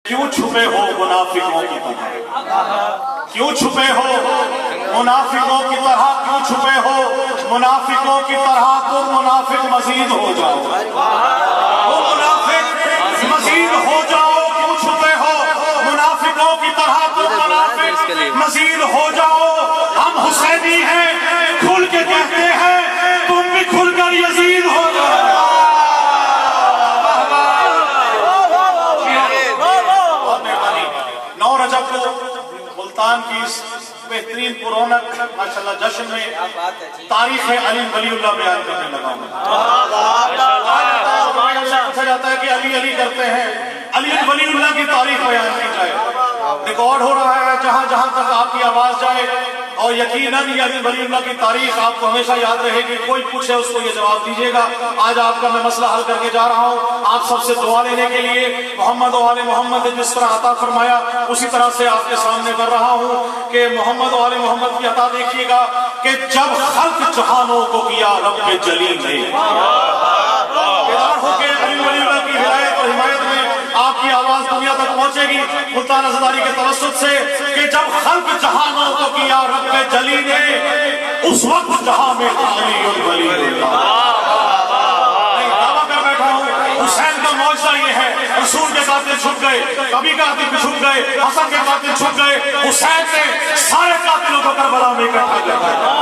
क्यों छुपे हो मुनाफिकों की तरह, क्यों छुपे हो मुनाफिकों की तरह, क्यों छुपे हो मुनाफिकों की तरह, तुम मुनाफिक मजीद हो जाओ, तुम मुनाफिक मजीद हो जाओ, क्यों छुपे हो मुनाफिकों की तरह, तुम मुनाफिक मजीद हो जाओ। हम हुसैनी हैं, खुल के कहते हैं, तुम भी खुलकर यजीद हो जाओ। 9 रजब को मुल्तान की इस बेहतरीन पुरौनक माशाल्लाह जश्न में तारीख अली वलीउल्लाह बयान करने लगा हूं। पूछा जाता है कि अली अली करते हैं, अली वलीउल्लाह की तारीख बयान की जाए। रिकॉर्ड हो रहा है जहां जहां तक आपकी आवाज जाए, और यकीनन ये अली वलीउल्लाह की तारीख आपको हमेशा याद रहेगी। कोई पूछे उसको ये जवाब दीजिएगा। आज आपका मैं मसला हल करके जा रहा हूँ, आप सबसे दुआ लेने के लिए। मोहम्मद और आले मोहम्मद ने जिस तरह अता फरमाया उसी तरह से आपके सामने कर रहा हूँ कि मोहम्मद और आले मोहम्मद की अता देखिएगा कि जब खल्क जहानों को किया रब्बे जलील ने, होके अली वलीउल्लाह की हिदायत और हिमायत में आपकी आवाज दुनिया तक पहुंचेगी मुल्तान अज़हरी के तवस्सुत से कि जब खल्क जहानों को किया रब्बे जली ने, उस वक्त जहां में अली वलीउल्लाह। नहीं, दावा कर बैठा हूं, हुसैन का मौजज़ा ये है, रसूल के कातिल छुप गए, कभी कातिल छुप गए, हसन के कातिल छुप गए, हुसैन ने सारे कातिलों को करबला में इकट्ठा कर दिया।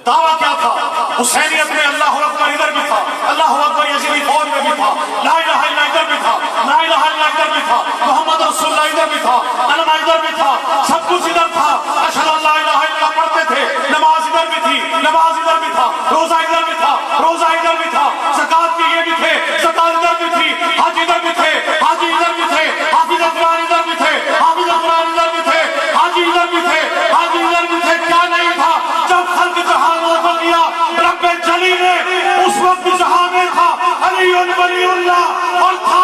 दावा क्या था? हुसैनियत में अल्लाह अकबर इधर भी था, अल्लाह अकबर यजीदी फौज में भी था, ला इलाहा इल्लल्लाह इधर भी था, ला इलाहा इल्लल्लाह इधर भी था, मोहम्मद रसूलुल्लाह इधर भी था, कलमा इधर भी था, सब कुछ इधर था। अशहदु अल्ला इलाहा इल्लल्लाह पढ़ते थे, नमाज इधर भी थी, नमाज इधर भी था, रोजा इधर भी था, रोजा इधर भी था, ज़कात के ये भी थे, ज़कात इधर भी थी, हज इधर भी थे, हाजी इधर भी थे, हाफिज़ कुरान इधर भी थे, हाफिज़ कुरान इधर भी थे, हाजी इधर भी थे, हाजी इधर भी थे। क्या नहीं था? जब खल्क जहानों को किया रब्बे जली ने, उस वक्त जहां में था अली वलीउल्लाह और था